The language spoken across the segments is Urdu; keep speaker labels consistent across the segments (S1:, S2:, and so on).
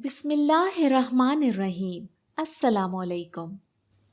S1: بسم اللہ الرحمن الرحیم۔ السلام علیکم۔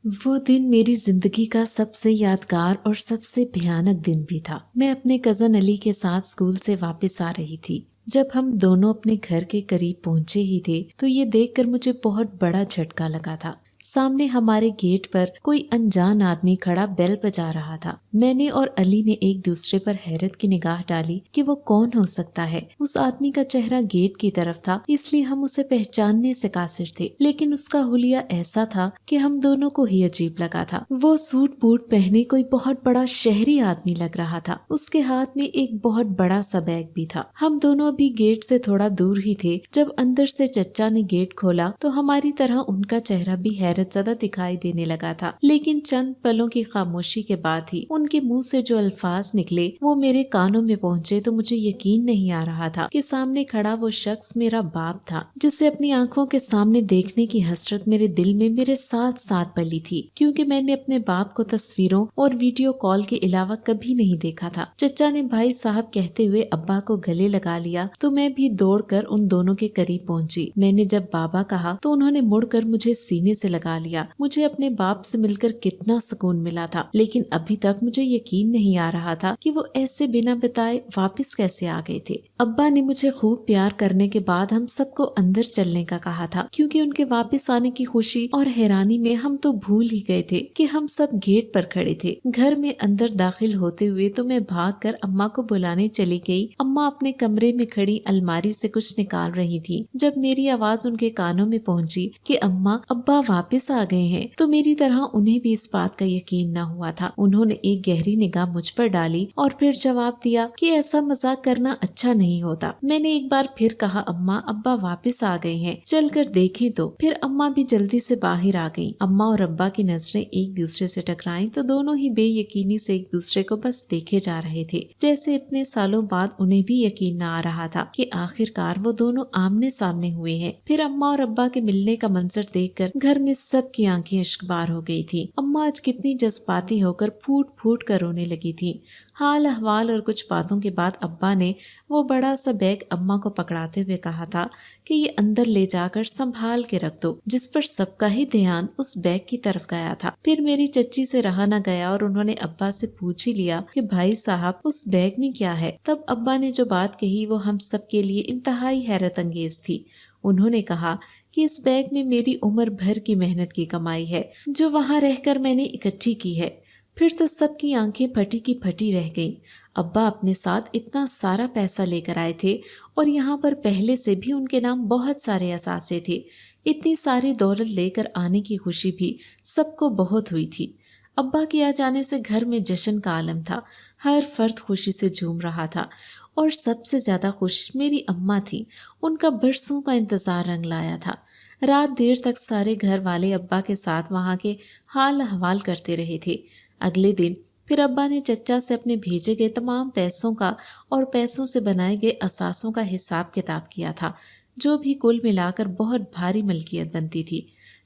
S1: وہ دن میری زندگی کا سب سے یادگار اور سب سے بھیانک دن بھی تھا۔ میں اپنے کزن علی کے ساتھ اسکول سے واپس آ رہی تھی۔ جب ہم دونوں اپنے گھر کے قریب پہنچے ہی تھے تو یہ دیکھ کر مجھے بہت بڑا جھٹکا لگا تھا۔ سامنے ہمارے گیٹ پر کوئی انجان آدمی کھڑا بیل بجا رہا تھا۔ میں نے اور علی نے ایک دوسرے پر حیرت کی نگاہ ڈالی کہ وہ کون ہو سکتا ہے۔ اس آدمی کا چہرہ گیٹ کی طرف تھا، اس لیے ہم اسے پہچاننے سے قاصر تھے، لیکن اس کا حلیہ ایسا تھا کہ ہم دونوں کو ہی عجیب لگا تھا۔ وہ سوٹ بوٹ پہنے کوئی بہت بڑا شہری آدمی لگ رہا تھا۔ اس کے ہاتھ میں ایک بہت بڑا سا بیگ بھی تھا۔ ہم دونوں ابھی گیٹ سے تھوڑا دور ہی تھے جب اندر سے چچا نے گیٹ کھولا تو ہماری طرح ان کا چہرہ بھی حیرت زدہ دکھائی دینے لگا تھا، لیکن چند پلوں کی خاموشی کے بعد ہی ان کے منہ سے جو الفاظ نکلے وہ میرے کانوں میں پہنچے تو مجھے یقین نہیں آ رہا تھا کہ سامنے کھڑا وہ شخص میرا باپ تھا، جسے اپنی آنکھوں کے سامنے دیکھنے کی حسرت میرے دل میں میرے ساتھ ساتھ پلی تھی، کیونکہ میں نے اپنے باپ کو تصویروں اور ویڈیو کال کے علاوہ کبھی نہیں دیکھا تھا۔ چچا نے بھائی صاحب کہتے ہوئے ابا کو گلے لگا لیا تو میں بھی دوڑ کر ان دونوں کے قریب پہنچی۔ میں نے جب بابا کہا تو انہوں نے مڑ کر مجھے سینے سے لگا لیا۔ مجھے اپنے باپ سے مل کر کتنا سکون ملا تھا، لیکن ابھی تک مجھے یقین نہیں آ رہا تھا کہ وہ ایسے بنا بتائے واپس کیسے آ گئے تھے۔ ابا نے مجھے خوب پیار کرنے کے بعد ہم سب کو اندر چلنے کا کہا تھا، کیونکہ ان کے واپس آنے کی خوشی اور حیرانی میں ہم تو بھول ہی گئے تھے کہ ہم سب گیٹ پر کھڑے تھے۔ گھر میں اندر داخل ہوتے ہوئے تو میں بھاگ کر اماں کو بلانے چلی گئی۔ اماں اپنے کمرے میں کھڑی الماری سے کچھ نکال رہی تھی۔ جب میری آواز ان کے کانوں میں پہنچی کہ اماں ابا واپس آ گئے ہیں تو میری طرح انہیں بھی اس بات کا یقین نہ ہوا تھا۔ انہوں نے ایک گہری نگاہ مجھ پر ڈالی اور پھر جواب دیا کہ ایسا مذاق کرنا اچھا نہیں ہوتا۔ میں نے ایک بار پھر کہا اماں ابا واپس آ گئے ہیں، چل کر دیکھیں تو۔ پھر اماں بھی جلدی سے باہر آ گئیں۔ اماں اور ابا کی نظریں ایک دوسرے سے ٹکرائیں تو دونوں ہی بے یقینی سے ایک دوسرے کو بس دیکھے جا رہے تھے، جیسے اتنے سالوں بعد انہیں بھی یقین نہ آ رہا تھا کہ آخر کار وہ دونوں آمنے سامنے ہوئے ہیں۔ پھر اماں اور ابا کے ملنے کا منظر دیکھ کر گھر میں سب کی آنکھیں اشکبار ہو گئی تھی۔ اماں آج کتنی جذباتی ہو کر پھوٹ پھوٹ کر رونے لگی تھی۔ حال احوال اور کچھ باتوں کے بعد ابا نے وہ بڑا سا بیگ اماں کو پکڑاتے ہوئے کہا تھا کہ یہ اندر لے جا کر سنبھال کے رکھ دو، جس پر سب کا ہی دھیان اس بیگ کی طرف گیا تھا۔ پھر میری چچی سے رہا نہ گیا اور انہوں نے ابا سے پوچھ ہی لیا کہ بھائی صاحب اس بیگ میں کیا ہے۔ تب ابا نے جو بات کہی وہ ہم سب کے لیے انتہائی حیرت انگیز تھی۔ انہوں نے کہا کہ اس بیگ میں میری عمر بھر کی محنت کی کمائی ہے جو وہاں رہ کر میں نے اکٹھی کی ہے۔ پھر تو سب کی آنکھیں پھٹی کی پھٹی رہ گئیں۔ ابا اپنے ساتھ اتنا سارا پیسہ لے کر آئے تھے اور یہاں پر پہلے سے بھی ان کے نام بہت سارے اثاثے تھے۔ اتنی ساری دولت لے کر آنے کی خوشی بھی سب کو بہت ہوئی تھی۔ ابا کے آ جانے سے گھر میں جشن کا عالم تھا، ہر فرد خوشی سے جھوم رہا تھا اور سب سے زیادہ خوش میری اماں تھی۔ ان کا برسوں کا انتظار رنگ لایا تھا۔ رات دیر تک سارے گھر والے ابا کے ساتھ وہاں کے حال احوال کرتے رہے تھے۔ اگلے دن پھر ابا نے چچا سے اپنے بھیجے گئے تمام پیسوں کا اور پیسوں سے بنائے گئے اثاثوں کا حساب کتاب کیا تھا، جو بھی کل ملا کر بہت بھاری ملکیت بنتی تھی۔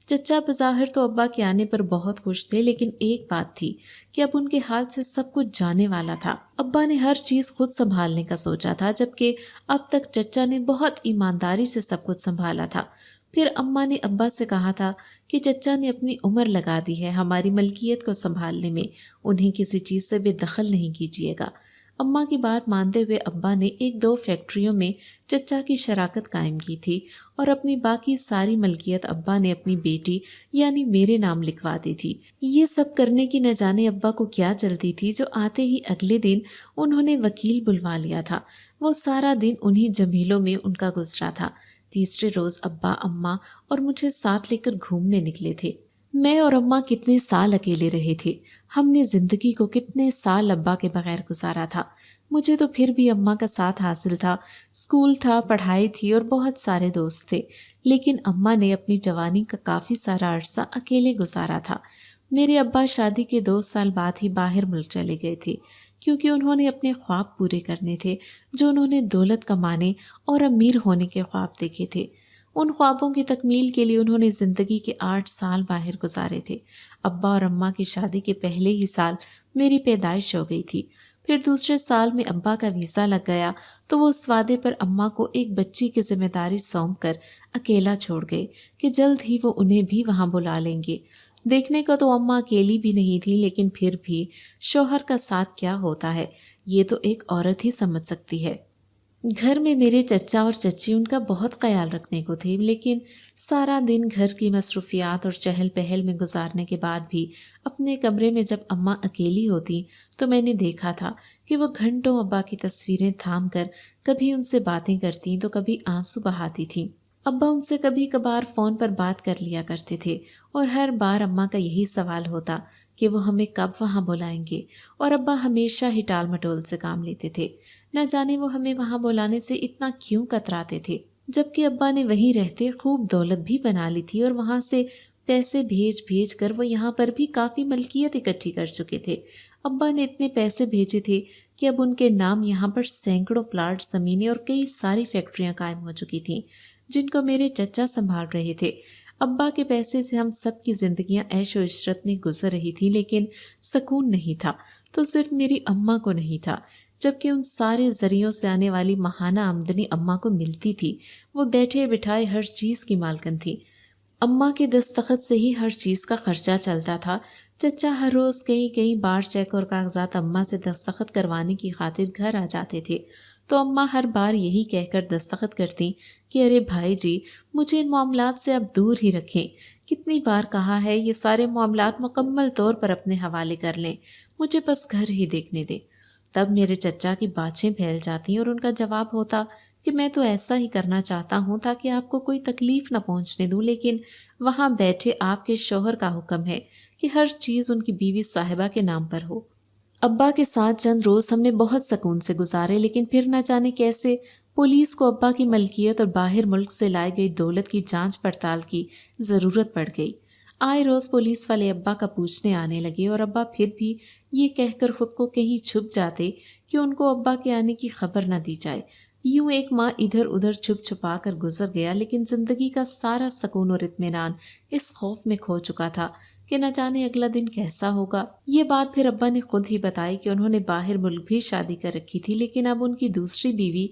S1: چچا بظاہر تو ابا کے آنے پر بہت خوش تھے، لیکن ایک بات تھی کہ اب ان کے حال سے سب کچھ جانے والا تھا۔ ابا نے ہر چیز خود سنبھالنے کا سوچا تھا، جبکہ اب تک چچا نے بہت ایمانداری سے سب کچھ سنبھالا تھا۔ پھر اماں نے ابا سے کہا تھا کہ چچا نے اپنی عمر لگا دی ہے ہماری ملکیت کو سنبھالنے میں، انہیں کسی چیز سے بے دخل نہیں کیجیے گا۔ اماں کی بات مانتے ہوئے ابا نے ایک دو فیکٹریوں میں چچا کی شراکت قائم کی تھی اور اپنی باقی ساری ملکیت ابا نے اپنی بیٹی یعنی میرے نام لکھوا دی تھی۔ یہ سب کرنے کی نہ جانے ابا کو کیا چلتی تھی جو آتے ہی اگلے دن انہوں نے وکیل بلوا لیا تھا۔ وہ سارا دن انہی جمیلوں میں ان کا گزرا تھا۔ تیسرے روز ابا اماں اور مجھے ساتھ لے کر گھومنے نکلے تھے۔ میں اور اماں کتنے سال اکیلے رہے تھے، ہم نے زندگی کو کتنے سال ابا کے بغیر گزارا تھا۔ مجھے تو پھر بھی اماں کا ساتھ حاصل تھا، اسکول تھا، پڑھائی تھی اور بہت سارے دوست تھے، لیکن اماں نے اپنی جوانی کا کافی سارا عرصہ اکیلے گزارا تھا۔ میرے ابا شادی کے 2 سال بعد ہی باہر ملک چلے گئے تھے، کیونکہ انہوں نے اپنے خواب پورے کرنے تھے جو انہوں نے دولت کمانے اور امیر ہونے کے خواب دیکھے تھے۔ ان خوابوں کی تکمیل کے لیے انہوں نے زندگی کے 8 سال باہر گزارے تھے۔ ابا اور اماں کی شادی کے پہلے ہی سال میری پیدائش ہو گئی تھی۔ پھر دوسرے سال میں ابا کا ویزا لگ گیا تو وہ اس وعدے پر اماں کو ایک بچی کی ذمہ داری سونپ کر اکیلا چھوڑ گئے کہ جلد ہی وہ انہیں بھی وہاں بلا لیں گے۔ دیکھنے کو تو اماں اکیلی بھی نہیں تھی، لیکن پھر بھی شوہر کا ساتھ کیا ہوتا ہے یہ تو ایک عورت ہی سمجھ سکتی ہے۔ گھر میں میرے چچا اور چچی ان کا بہت خیال رکھنے کو تھے، لیکن سارا دن گھر کی مصروفیات اور چہل پہل میں گزارنے کے بعد بھی اپنے کمرے میں جب اماں اکیلی ہوتی تو میں نے دیکھا تھا کہ وہ گھنٹوں ابا کی تصویریں تھام کر کبھی ان سے باتیں کرتی تو کبھی آنسو بہاتی تھیں۔ ابا ان سے کبھی کبھار فون پر بات کر لیا کرتے تھے اور ہر بار اماں کا یہی سوال ہوتا کہ وہ ہمیں کب وہاں بلائیں گے، اور ابا ہمیشہ ہی ٹال مٹول سے کام لیتے تھے۔ نہ جانے وہ ہمیں وہاں بلانے سے اتنا کیوں کتراتے تھے، جبکہ ابا نے وہیں رہتے خوب دولت بھی بنا لی تھی اور وہاں سے پیسے بھیج بھیج کر وہ یہاں پر بھی کافی ملکیت اکٹھی کر چکے تھے۔ ابا نے اتنے پیسے بھیجے تھے کہ اب ان کے نام یہاں پر سینکڑوں پلاٹ زمینیں اور کئی ساری فیکٹریاں قائم ہو چکی تھیں جن کو میرے چچا سنبھال رہے تھے۔ ابا کے پیسے سے ہم سب کی زندگیاں عیش و عشرت میں گزر رہی تھی، لیکن سکون نہیں تھا تو صرف میری اماں کو نہیں تھا، جبکہ ان سارے ذریعوں سے آنے والی ماہانہ آمدنی اماں کو ملتی تھی۔ وہ بیٹھے بٹھائے ہر چیز کی مالکن تھی۔ اماں کے دستخط سے ہی ہر چیز کا خرچہ چلتا تھا۔ چچا ہر روز کئی بار چیک اور کاغذات اماں سے دستخط کروانے کی خاطر گھر آ جاتے تھے تو اماں ہر بار یہی کہہ کر دستخط کرتی کہ ارے بھائی جی، مجھے ان معاملات سے اب دور ہی رکھیں۔ کتنی بار کہا ہے یہ سارے معاملات مکمل طور پر اپنے حوالے کر لیں، مجھے بس گھر ہی دیکھنے دیں۔ تب میرے چچا کی باچھیں پھیل جاتی اور ان کا جواب ہوتا کہ میں تو ایسا ہی کرنا چاہتا ہوں تاکہ آپ کو کوئی تکلیف نہ پہنچنے دوں، لیکن وہاں بیٹھے آپ کے شوہر کا حکم ہے کہ ہر چیز ان کی بیوی صاحبہ کے نام پر ہو۔ ابا کے ساتھ چند روز ہم نے بہت سکون سے گزارے، لیکن پھر نہ جانے کیسے پولیس کو ابا کی ملکیت اور باہر ملک سے لائے گئی دولت کی جانچ پڑتال کی ضرورت پڑ گئی۔ آئے روز پولیس والے ابا کا پوچھنے آنے لگے اور ابا پھر بھی یہ کہہ کر خود کو کہیں چھپ جاتے کہ ان کو ابا کے آنے کی خبر نہ دی جائے۔ یوں ایک ماہ ادھر ادھر چھپ چھپا کر گزر گیا، لیکن زندگی کا سارا سکون اور اطمینان اس خوف میں کھو چکا تھا کہ نہ جانے اگلا دن کیسا ہوگا۔ یہ بات پھر ابا نے خود ہی بتائی کہ انہوں نے باہر ملک بھی شادی کر رکھی تھی، لیکن اب ان کی دوسری بیوی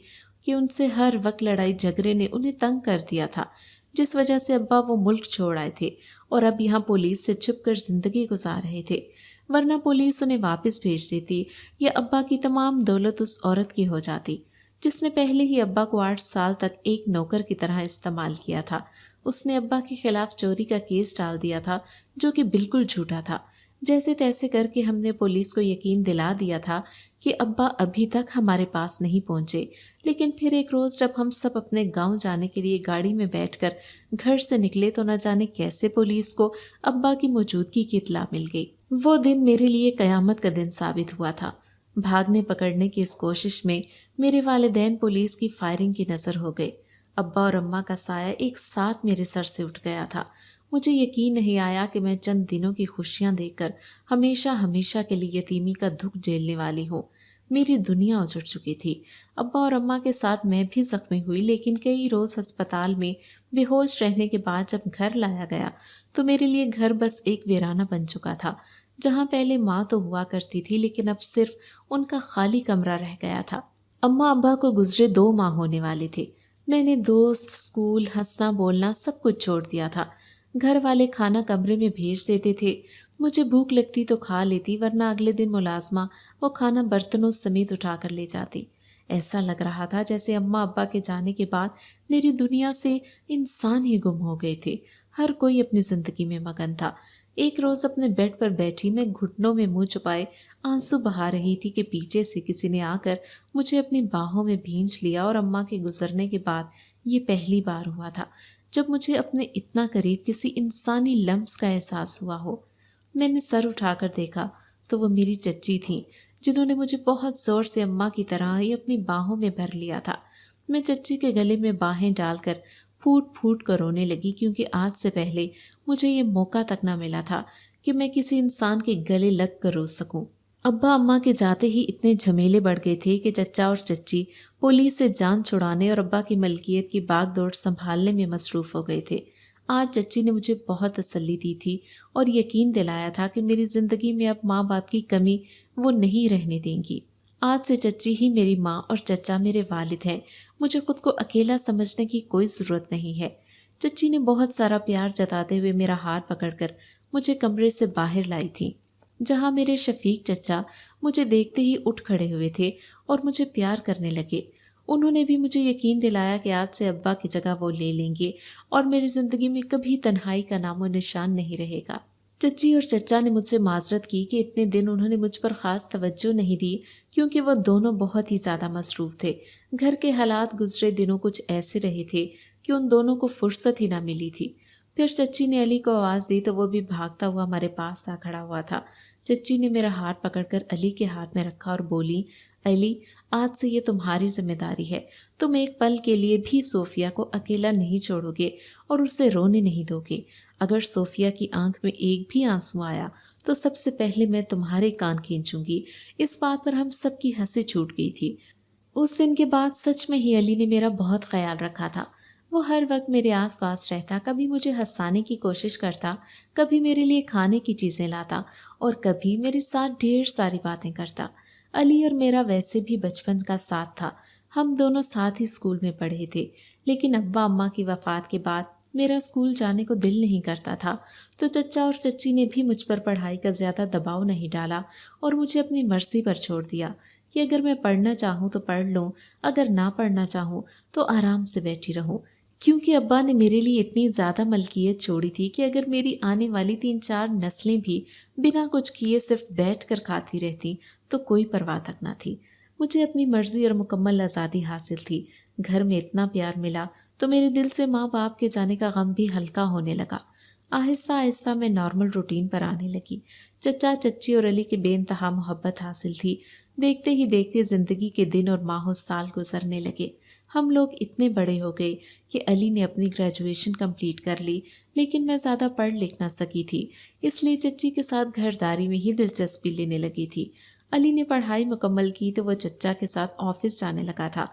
S1: کہ ان سے ہر وقت لڑائی جھگڑے نے انہیں تنگ کر دیا تھا، جس وجہ سے ابا وہ ملک چھوڑ آئے تھے اور اب یہاں پولیس سے چھپ کر زندگی گزار رہے تھے، ورنہ پولیس انہیں واپس بھیج دیتی یا ابا کی تمام دولت اس عورت کی ہو جاتی جس نے پہلے ہی ابا کو 8 سال تک ایک نوکر کی طرح استعمال کیا تھا۔ اس نے ابا کے خلاف چوری کا کیس ڈال دیا تھا جو کہ بالکل جھوٹا تھا۔ جیسے تیسے کر کے ہم نے پولیس کو یقین دلا دیا تھا کہ ابا ابھی تک ہمارے پاس نہیں پہنچے، لیکن پھر ایک روز جب ہم سب اپنے گاؤں جانے کے لیے گاڑی میں بیٹھ کر گھر سے نکلے تو نہ جانے کیسے پولیس کو ابا کی موجودگی کی اطلاع مل گئی۔ وہ دن میرے لیے قیامت کا دن ثابت ہوا تھا۔ بھاگنے پکڑنے کی اس کوشش میں میرے والدین پولیس کی فائرنگ کی نظر ہو گئے۔ ابا اور اماں کا سایہ ایک ساتھ میرے سر سے اٹھ گیا تھا۔ مجھے یقین نہیں آیا کہ میں چند دنوں کی خوشیاں دیکھ کر ہمیشہ کے لیے یتیمی کا دکھ جھیلنے والی ہوں۔ میری دنیا اجڑ چکی تھی۔ ابا اور اماں کے ساتھ میں بھی زخمی ہوئی، لیکن کئی روز ہسپتال میں بے ہوش رہنے کے بعد جب گھر لایا گیا تو میرے لیے گھر بس ایک ویرانہ بن چکا تھا، جہاں پہلے ماں تو ہوا کرتی تھی لیکن اب صرف ان کا خالی کمرہ رہ گیا تھا۔ اماں ابا کو گزرے 2 ماہ ہونے والے تھے۔ میں نے دوست، اسکول، ہنسنا بولنا سب کچھ چھوڑ دیا تھا۔ گھر والے کھانا کمرے میں بھیج دیتے تھے، مجھے بھوک لگتی تو کھا لیتی، ورنہ اگلے دن ملازمہ وہ کھانا برتنوں سمیت اٹھا کر لے جاتی۔ ایسا لگ رہا تھا جیسے اماں ابا کے جانے کے بعد میری دنیا سے انسان ہی گم ہو گئے تھے۔ ہر کوئی اپنی زندگی میں مگن تھا۔ ایک روز اپنے بیڈ پر بیٹھی میں گھٹنوں میں منہ چھپائے آنسو بہا رہی تھی کہ پیچھے سے کسی نے آ کر مجھے اپنی باہوں میں بھینچ لیا، اور اماں کے گزرنے کے بعد یہ پہلی بار ہوا تھا جب مجھے اپنے اتنا قریب کسی انسانی لمس کا احساس ہوا ہو۔ میں نے سر اٹھا کر دیکھا تو وہ میری چچی تھیں، جنہوں نے مجھے بہت زور سے اماں کی طرح ہی اپنی باہوں میں بھر لیا تھا۔ میں چچی کے گلے میں باہیں ڈال کر پھوٹ پھوٹ کر رونے لگی، کیونکہ آج سے پہلے مجھے یہ موقع تک نہ ملا تھا کہ میں کسی انسان کے گلے لگ کر رو سکوں۔ ابا اماں کے جاتے ہی اتنے جھمیلے بڑھ گئے تھے کہ چچا اور چچی پولیس سے جان چھڑانے اور ابا کی ملکیت کی باغ دوڑ سنبھالنے میں مصروف ہو گئے تھے۔ آج چچی نے مجھے بہت تسلی دی تھی اور یقین دلایا تھا کہ میری زندگی میں اب ماں باپ کی کمی وہ نہیں رہنے دیں گی۔ آج سے چچی ہی میری ماں اور چچا میرے والد ہیں، مجھے خود کو اکیلا سمجھنے کی کوئی ضرورت نہیں ہے۔ چچی نے بہت سارا پیار جتاتے ہوئے میرا ہاتھ پکڑ کر مجھے کمرے سے باہر لائی تھی، جہاں میرے شفیق چچا مجھے دیکھتے ہی اٹھ کھڑے ہوئے تھے اور مجھے پیار کرنے لگے۔ انہوں نے بھی مجھے یقین دلایا کہ آج سے ابا کی جگہ وہ لے لیں گے اور میری زندگی میں کبھی تنہائی کا نام و نشان نہیں رہے گا۔ چچی اور چچا نے مجھ سے معذرت کی کہ اتنے دن انہوں نے مجھ پر خاص توجہ نہیں دی، کیونکہ وہ دونوں بہت ہی زیادہ مصروف تھے۔ گھر کے حالات گزرے دنوں کچھ ایسے رہے تھے کہ ان دونوں کو فرصت ہی نہ ملی تھی۔ پھر چچی نے علی کو آواز دی تو وہ بھی بھاگتا ہوا ہمارے پاس آ کھڑا ہوا تھا۔ چچی نے میرا ہاتھ پکڑ کر علی کے ہاتھ میں رکھا اور بولی، علی، آج سے یہ تمہاری ذمہ داری ہے۔ تم ایک پل کے لیے بھی صوفیہ کو اکیلا نہیں چھوڑو گے اور اسے رونے نہیں دو گے۔ اگر صوفیہ کی آنکھ میں ایک بھی آنسو آیا تو سب سے پہلے میں تمہارے کان کھینچوں گی۔ اس بات پر ہم سب کی ہنسی چھوٹ گئی تھی۔ اس دن کے بعد سچ میں ہی علی نے میرا بہت خیال رکھا تھا۔ وہ ہر وقت میرے آس پاس رہتا، کبھی مجھے ہنسانے کی کوشش کرتا، کبھی میرے لیے کھانے کی چیزیں لاتا اور کبھی میرے ساتھ ڈھیر ساری باتیں کرتا۔ علی اور میرا ویسے بھی بچپن کا ساتھ تھا، ہم دونوں ساتھ ہی اسکول میں پڑھے تھے، لیکن ابا اماں کی وفات کے بعد میرا اسکول جانے کو دل نہیں کرتا تھا، تو چچا اور چچی نے بھی مجھ پر پڑھائی کا زیادہ دباؤ نہیں ڈالا اور مجھے اپنی مرضی پر چھوڑ دیا کہ اگر میں پڑھنا چاہوں تو پڑھ لوں، اگر نہ پڑھنا چاہوں تو آرام سے بیٹھی رہوں۔ کیونکہ ابا نے میرے لیے اتنی زیادہ ملکیت چھوڑی تھی کہ اگر میری آنے والی 3-4 نسلیں بھی بنا کچھ کیے صرف بیٹھ کر کھاتی رہتی تو کوئی پرواہ تک نہ تھی۔ مجھے اپنی مرضی اور مکمل آزادی حاصل تھی۔ گھر میں اتنا پیار ملا تو میرے دل سے ماں باپ کے جانے کا غم بھی ہلکا ہونے لگا۔ آہستہ آہستہ میں نارمل روٹین پر آنے لگی۔ چچا چچی اور علی کی بے انتہا محبت حاصل تھی۔ دیکھتے ہی دیکھتے زندگی کے دن اور ماہ و سال گزرنے لگے۔ ہم لوگ اتنے بڑے ہو گئے کہ علی نے اپنی گریجویشن کمپلیٹ کر لی، لیکن میں زیادہ پڑھ لکھ نہ سکی تھی، اس لیے چچی کے ساتھ گھرداری میں ہی دلچسپی لینے لگی تھی۔ علی نے پڑھائی مکمل کی تو وہ چچا کے ساتھ آفس جانے لگا تھا۔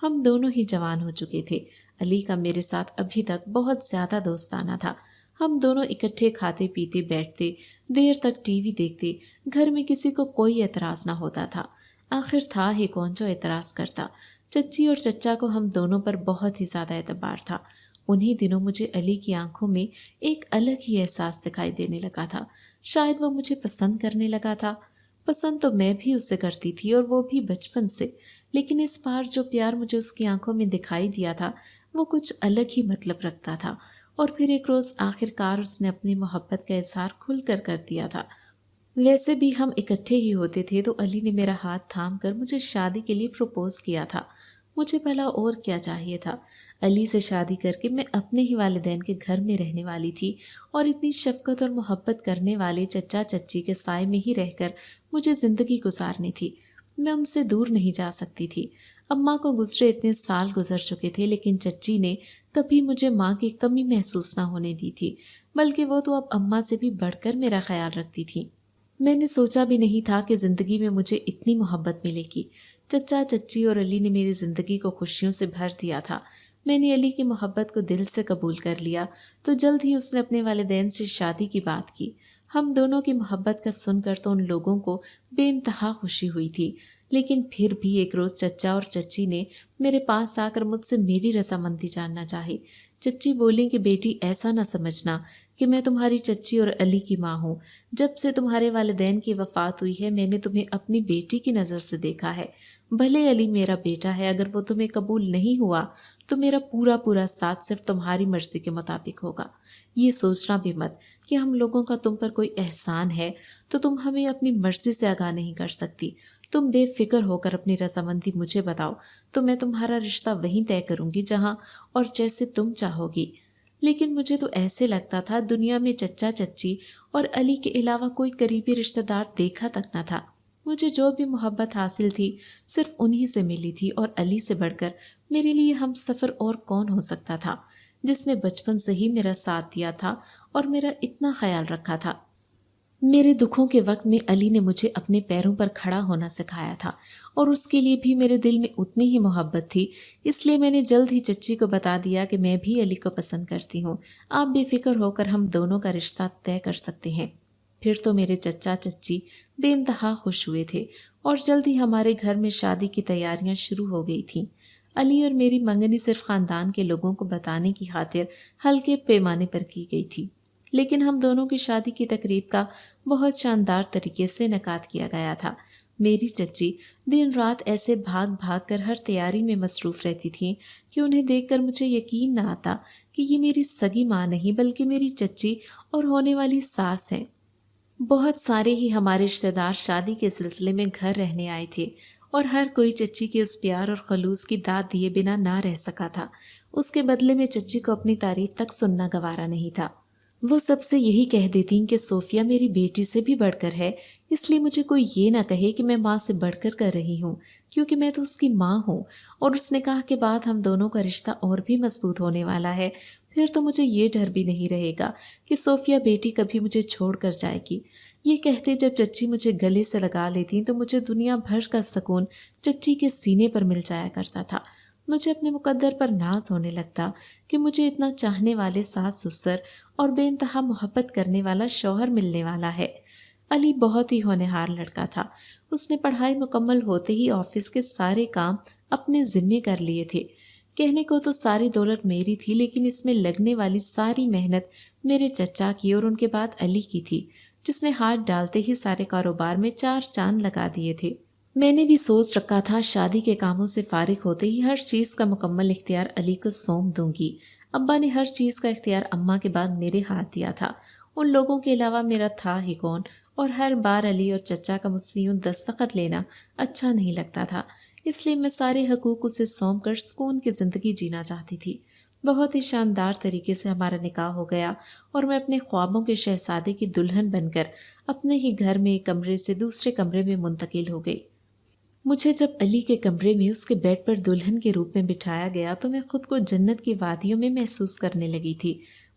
S1: ہم دونوں ہی جوان ہو چکے تھے۔ علی کا میرے ساتھ ابھی تک بہت زیادہ دوستانہ تھا۔ ہم دونوں اکٹھے کھاتے پیتے بیٹھتے، دیر تک ٹی وی دیکھتے، گھر میں کسی کو کوئی اعتراض نہ ہوتا تھا۔ آخر تھا ہی کون جو اعتراض کرتا۔ چچی اور چچا کو ہم دونوں پر بہت ہی زیادہ اعتبار تھا۔ انہی دنوں مجھے علی کی آنکھوں میں ایک الگ ہی احساس دکھائی دینے لگا تھا۔ شاید وہ مجھے پسند کرنے لگا تھا۔ پسند تو میں بھی اسے کرتی تھی اور وہ بھی بچپن سے، لیکن اس بار جو پیار مجھے اس کی آنکھوں میں دکھائی دیا تھا وہ کچھ الگ ہی مطلب رکھتا تھا۔ اور پھر ایک روز آخر کار اس نے اپنی محبت کا اظہار کھل کر دیا تھا۔ ویسے بھی ہم اکٹھے ہی ہوتے تھے تو علی نے میرا ہاتھ تھام کر مجھے شادی کے لیے پروپوز کیا تھا۔ مجھے بھلا اور کیا چاہیے تھا؟ علی سے شادی کر کے میں اپنے ہی والدین کے گھر میں رہنے والی تھی اور اتنی شفقت اور محبت کرنے والے چچا چچی کے سائے میں ہی رہ کر مجھے زندگی گزارنی تھی۔ میں ان سے دور نہیں جا سکتی تھی۔ اماں کو گزرے اتنے سال گزر چکے تھے، لیکن چچی نے کبھی مجھے ماں کی کمی محسوس نہ ہونے دی تھی، بلکہ وہ تو اب اماں سے بھی بڑھ کر میرا خیال رکھتی تھی۔ میں نے سوچا بھی نہیں تھا کہ زندگی میں مجھے اتنی محبت ملے گی۔ چچا چچی اور علی نے میری زندگی کو خوشیوں سے بھر دیا تھا۔ میں نے علی کی محبت کو دل سے قبول کر لیا تو جلد ہی اس نے اپنے والدین سے شادی کی بات کی۔ ہم دونوں کی محبت کا سن کر تو ان لوگوں کو بے انتہا خوشی ہوئی تھی، لیکن پھر بھی ایک روز چچا اور چچی نے میرے پاس آ کر مجھ سے میری رضامندی جاننا چاہی۔ چچی بولیں کہ بیٹی ایسا نہ سمجھنا کہ میں تمہاری چچی اور علی کی ماں ہوں۔ جب سے تمہارے والدین کی وفات ہوئی ہے میں نے تمہیں اپنی بیٹی کی نظر سے دیکھا ہے۔ بھلے علی میرا بیٹا ہے، اگر وہ تمہیں قبول نہیں ہوا تو میرا پورا ساتھ صرف تمہاری مرضی کے مطابق ہوگا۔ یہ سوچنا بھی مت کہ ہم لوگوں کا تم پر کوئی احسان ہے تو تم ہمیں اپنی مرضی سے آگاہ نہیں کر سکتی۔ تم بے فکر ہو کر اپنی رضامندی مجھے بتاؤ تو میں تمہارا رشتہ وہیں طے کروں گی جہاں اور جیسے تم چاہو گی۔ لیکن مجھے تو ایسے لگتا تھا دنیا میں چچا چچی اور علی کے علاوہ کوئی قریبی رشتہ دار دیکھا تک نہ تھا۔ مجھے جو بھی محبت حاصل تھی صرف انہی سے ملی تھی، اور علی سے بڑھ کر میرے لیے ہم سفر اور کون ہو سکتا تھا، جس نے بچپن سے ہی میرا ساتھ دیا تھا اور میرا اتنا خیال رکھا تھا۔ میرے دکھوں کے وقت میں علی نے مجھے اپنے پیروں پر کھڑا ہونا سکھایا تھا، اور اس کے لیے بھی میرے دل میں اتنی ہی محبت تھی، اس لیے میں نے جلد ہی چچی کو بتا دیا کہ میں بھی علی کو پسند کرتی ہوں۔ آپ بے فکر ہو کر ہم دونوں کا رشتہ طے کر سکتے ہیں۔ پھر تو میرے چچا چچی بے انتہا خوش ہوئے تھے اور جلد ہی ہمارے گھر میں شادی کی تیاریاں شروع ہو گئی تھیں۔ علی اور میری منگنی صرف خاندان کے لوگوں کو بتانے کی خاطر ہلکے پیمانے پر کی گئی تھی، لیکن ہم دونوں کی شادی کی تقریب کا بہت شاندار طریقے سے انعقاد کیا گیا تھا۔ میری چچی دن رات ایسے بھاگ بھاگ کر ہر تیاری میں مصروف رہتی تھیں کہ انہیں دیکھ کر مجھے یقین نہ آتا کہ یہ میری سگی ماں نہیں بلکہ میری چچی اور ہونے والی ساس ہیں۔ بہت سارے ہی ہمارے رشتہ دار شادی کے سلسلے میں گھر رہنے آئے تھے اور ہر کوئی چچی کے اس پیار اور خلوص کی داد دیے بنا نہ رہ سکا تھا۔ اس کے بدلے میں چچی کو اپنی تعریف تک سننا گوارا نہیں تھا۔ وہ سب سے یہی کہہ دیتیں کہ صوفیہ میری بیٹی سے بھی بڑھ کر ہے، اس لیے مجھے کوئی یہ نہ کہے کہ میں ماں سے بڑھ کر رہی ہوں، کیونکہ میں تو اس کی ماں ہوں، اور اس نکاح کے بعد ہم دونوں کا رشتہ اور بھی مضبوط ہونے والا ہے۔ پھر تو مجھے یہ ڈر بھی نہیں رہے گا کہ صوفیہ بیٹی کبھی مجھے چھوڑ کر جائے گی۔ یہ کہتے جب چچی مجھے گلے سے لگا لیتی تو مجھے دنیا بھر کا سکون چچی کے سینے پر مل جایا کرتا تھا۔ مجھے اپنے مقدر پر ناز ہونے لگتا کہ مجھے اتنا چاہنے والے ساس سسر اور بے انتہا محبت کرنے والا شوہر ملنے والا ہے۔ علی بہت ہی ہونہار لڑکا تھا۔ اس نے پڑھائی مکمل ہوتے ہی آفس کے سارے کام اپنے ذمے کر لیے تھے۔ کہنے کو تو ساری دولت میری تھی، لیکن اس میں لگنے والی ساری محنت میرے چچا کی اور ان کے بعد علی کی تھی، جس نے ہاتھ ڈالتے ہی سارے کاروبار میں 4 چاند لگا دیے تھے۔ میں نے بھی سوچ رکھا تھا شادی کے کاموں سے فارغ ہوتے ہی ہر چیز کا مکمل اختیار علی کو سونپ دوں گی۔ ابا نے ہر چیز کا اختیار اماں کے بعد میرے ہاتھ دیا تھا۔ ان لوگوں کے علاوہ میرا تھا ہی کون، اور ہر بار علی اور چچا کا مجھ سے یوں دستخط لینا اچھا نہیں لگتا تھا، اس لیے میں سارے حقوق اسے سونپ کر سکون کی زندگی جینا چاہتی تھی۔ بہت ہی شاندار طریقے سے ہمارا نکاح ہو گیا اور میں اپنے خوابوں کے شہزادے کی دلہن بن کر اپنے ہی گھر میں ایک کمرے سے دوسرے کمرے میں منتقل ہو گئی۔ مجھے جب علی کے کمرے میں اس کے بیڈ پر دلہن کے روپ میں بٹھایا گیا تو میں خود کو جنت کی وادیوں میں محسوس کرنے لگی تھی۔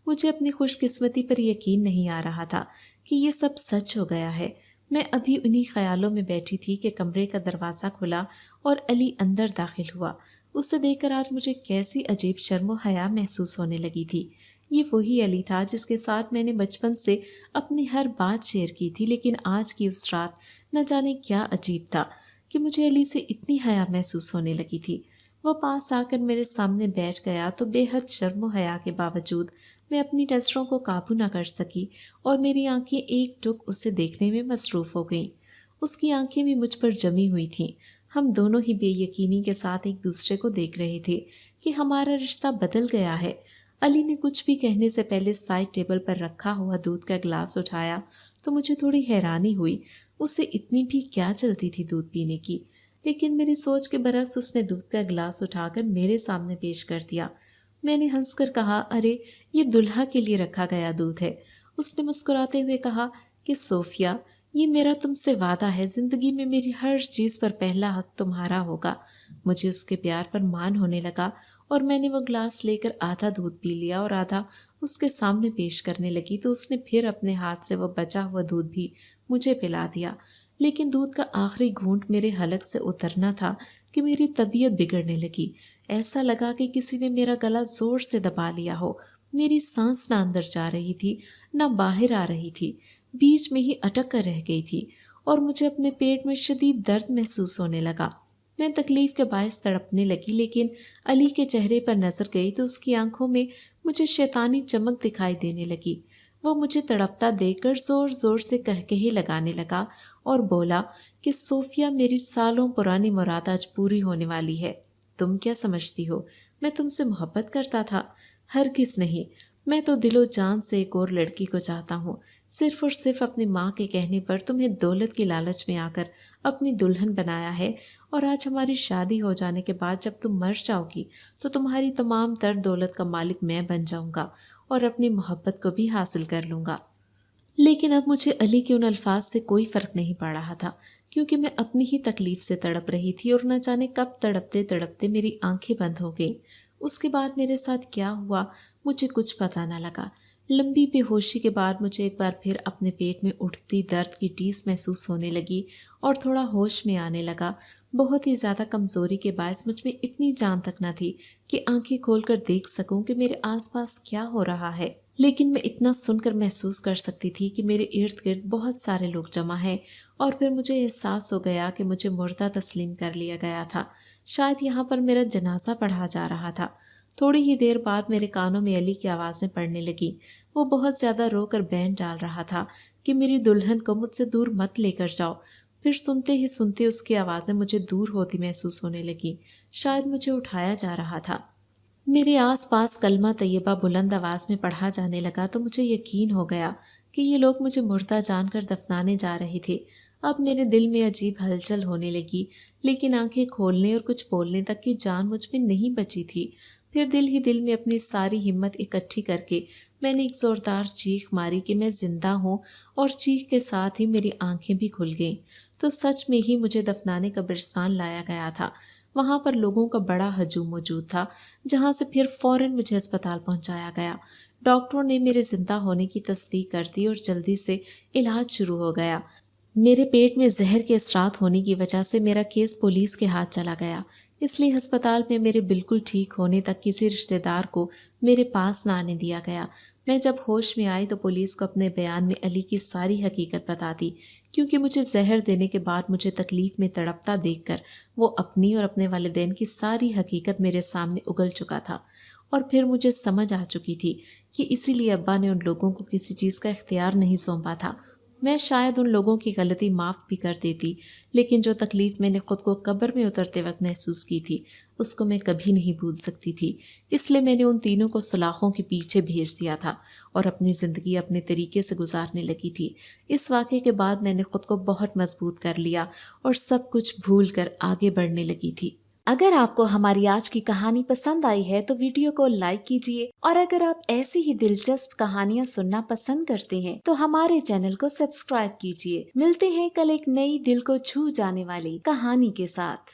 S1: مجھے اپنی خوش قسمتی پر یقین نہیں آ رہا تھا کہ یہ سب سچ ہو گیا ہے۔ میں ابھی انہی خیالوں میں بیٹھی تھی کہ کمرے کا دروازہ کھلا اور علی اندر داخل ہوا۔ اسے دیکھ کر آج مجھے کیسی عجیب شرم و حیا محسوس ہونے لگی تھی۔ یہ وہی علی تھا جس کے ساتھ میں نے بچپن سے اپنی ہر بات شیئر کی تھی، لیکن آج کی اس رات نہ جانے کیا عجیب تھا کہ مجھے علی سے اتنی حیا محسوس ہونے لگی تھی۔ وہ پاس آ کر میرے سامنے بیٹھ گیا تو بے حد شرم و حیا کے باوجود میں اپنی نظروں کو قابو نہ کر سکی اور میری آنکھیں ایک ٹک اسے دیکھنے میں مصروف ہو گئیں۔ اس کی آنکھیں بھی مجھ پر جمی ہوئی تھیں۔ ہم دونوں ہی بے یقینی کے ساتھ ایک دوسرے کو دیکھ رہے تھے کہ ہمارا رشتہ بدل گیا ہے۔ علی نے کچھ بھی کہنے سے پہلے سائڈ ٹیبل پر رکھا ہوا دودھ کا گلاس اٹھایا تو مجھے تھوڑی حیرانی ہوئی، اسے اتنی بھی کیا چلتی تھی دودھ پینے کی، لیکن میری سوچ کے برعکس اس نے دودھ کا گلاس اٹھا کر میرے سامنے پیش کر دیا۔ میں نے ہنس کر کہا، ارے یہ دلہا کے لیے رکھا گیا دودھ ہے۔ اس نے مسکراتے ہوئے کہا کہ صوفیہ، یہ میرا تم سے وعدہ ہے، زندگی میں میری ہر چیز پر پہلا حق تمہارا ہوگا۔ مجھے اس کے پیار پر مان ہونے لگا اور میں نے وہ گلاس لے کر آدھا دودھ پی لیا اور آدھا اس کے سامنے پیش کرنے لگی تو اس نے پھر اپنے ہاتھ سے وہ بچا ہوا دودھ بھی مجھے پلا دیا، لیکن دودھ کا آخری گھونٹ میرے حلق سے اترنا تھا کہ میری طبیعت بگڑنے لگی۔ ایسا لگا کہ کسی نے میرا گلا زور سے دبا لیا ہو۔ میری سانس نہ اندر جا رہی تھی نہ باہر آ رہی تھی، بیچ میں ہی اٹک کر رہ گئی تھی اور مجھے اپنے پیٹ میں شدید درد محسوس ہونے لگا۔ میں تکلیف کے باعث تڑپنے لگی، لیکن علی کے چہرے پر نظر گئی تو اس کی آنکھوں میں مجھے شیطانی چمک دکھائی دینے لگی۔ وہ مجھے تڑپتا دیکھ کر زور زور سے کہکہے لگانے لگا اور بولا کہ صوفیہ، میری سالوں پرانی مراد آج پوری ہونے والی ہے۔ تم کیا سمجھتی ہو میں تم سے محبت کرتا تھا؟ ہرگز نہیں۔ میں تو دل و جان سے ایک اور لڑکی کو چاہتا ہوں، صرف اور صرف اپنی ماں کے کہنے پر تمہیں دولت کی لالچ میں آ کر اپنی دلہن بنایا ہے، اور آج ہماری شادی ہو جانے کے بعد جب تم مر جاؤ گی تو تمہاری تمام تر دولت کا مالک میں بن جاؤں گا اور اپنی محبت کو بھی حاصل کر لوں گا۔ لیکن اب مجھے علی کے ان الفاظ سے کوئی فرق نہیں پڑ رہا تھا، کیونکہ میں اپنی ہی تکلیف سے تڑپ رہی تھی اور نہ جانے کب تڑپتے تڑپتے میری آنکھیں بند ہو گئیں۔ اس کے بعد میرے ساتھ کیا ہوا مجھے کچھ پتہ نہ لگا۔ لمبی بے ہوشی کے بعد مجھے ایک بار پھر اپنے پیٹ میں اٹھتی درد کی ٹیس محسوس ہونے لگی اور تھوڑا ہوش میں آنے لگا۔ بہت ہی زیادہ کمزوری کے باعث مجھ میں اتنی جان تک نہ تھی کہ آنکھیں کھول کر دیکھ سکوں کہ میرے آس پاس کیا ہو رہا ہے۔ لیکن میں اتنا سن کر محسوس کر سکتی تھی کہ میرے ارد گرد بہت سارے لوگ جمع ہیں، اور پھر مجھے احساس ہو گیا کہ مجھے مردہ تسلیم کر لیا گیا تھا۔ شاید یہاں پر میرا جنازہ پڑھا جا رہا تھا۔ تھوڑی ہی دیر بعد میرے کانوں میں علی کی آوازیں پڑنے لگیں۔ وہ بہت زیادہ رو کر بینڈ ڈال رہا تھا کہ میری دلہن کو مجھ سے دور مت لے کر جاؤ۔ پھر سنتے ہی سنتے اس کی آوازیں مجھے دور ہوتی محسوس ہونے لگیں، شاید مجھے اٹھایا جا رہا تھا۔ میرے آس پاس کلمہ طیبہ بلند آواز میں پڑھا جانے لگا تو مجھے یقین ہو گیا کہ یہ لوگ مجھے مردہ جان کر دفنانے جا رہے تھے۔ اب میرے دل میں عجیب ہلچل ہونے لگی، لیکن آنکھیں کھولنے اور کچھ بولنے تک کی جان مجھ میں نہیں بچی تھی۔ پھر دل ہی دل میں اپنی ساری ہمت اکٹھی کر کے میں نے ایک زوردار چیخ ماری کہ میں زندہ ہوں، اور چیخ کے ساتھ ہی میری آنکھیں بھی کھل گئیں۔ تو سچ میں ہی مجھے دفنانے قبرستان لایا گیا تھا۔ وہاں پر لوگوں کا بڑا ہجوم موجود تھا، جہاں سے پھر فوراً مجھے ہسپتال پہنچایا گیا۔ ڈاکٹروں نے میرے زندہ ہونے کی تصدیق کر دی اور جلدی سے علاج شروع ہو گیا۔ میرے پیٹ میں زہر کے اثرات ہونے کی وجہ سے میرا کیس پولیس کے ہاتھ چلا گیا، اس لیے ہسپتال میں میرے بالکل ٹھیک ہونے تک کسی رشتہ دار کو میرے پاس نہ آنے دیا گیا۔ میں جب ہوش میں آئی تو پولیس کو اپنے بیان میں علی کی ساری حقیقت بتا دی، کیونکہ مجھے زہر دینے کے بعد مجھے تکلیف میں تڑپتا دیکھ کر وہ اپنی اور اپنے والدین کی ساری حقیقت میرے سامنے اگل چکا تھا، اور پھر مجھے سمجھ آ چکی تھی کہ اسی لیے ابا نے ان لوگوں کو کسی چیز کا اختیار نہیں سونپا تھا۔ میں شاید ان لوگوں کی غلطی معاف بھی کر دیتی، لیکن جو تکلیف میں نے خود کو قبر میں اترتے وقت محسوس کی تھی اس کو میں کبھی نہیں بھول سکتی تھی۔ اس لیے میں نے ان تینوں کو سلاخوں کے پیچھے بھیج دیا تھا اور اپنی زندگی اپنے طریقے سے گزارنے لگی تھی۔ اس واقعے کے بعد میں نے خود کو بہت مضبوط کر لیا اور سب کچھ بھول کر آگے بڑھنے لگی تھی۔ اگر آپ کو ہماری آج کی کہانی پسند آئی ہے تو ویڈیو کو لائک کیجیے، اور اگر آپ ایسی ہی دلچسپ کہانیاں سننا پسند کرتے ہیں تو ہمارے چینل کو سبسکرائب کیجیے۔ ملتے ہیں کل ایک نئی دل کو چھو جانے والی کہانی کے ساتھ۔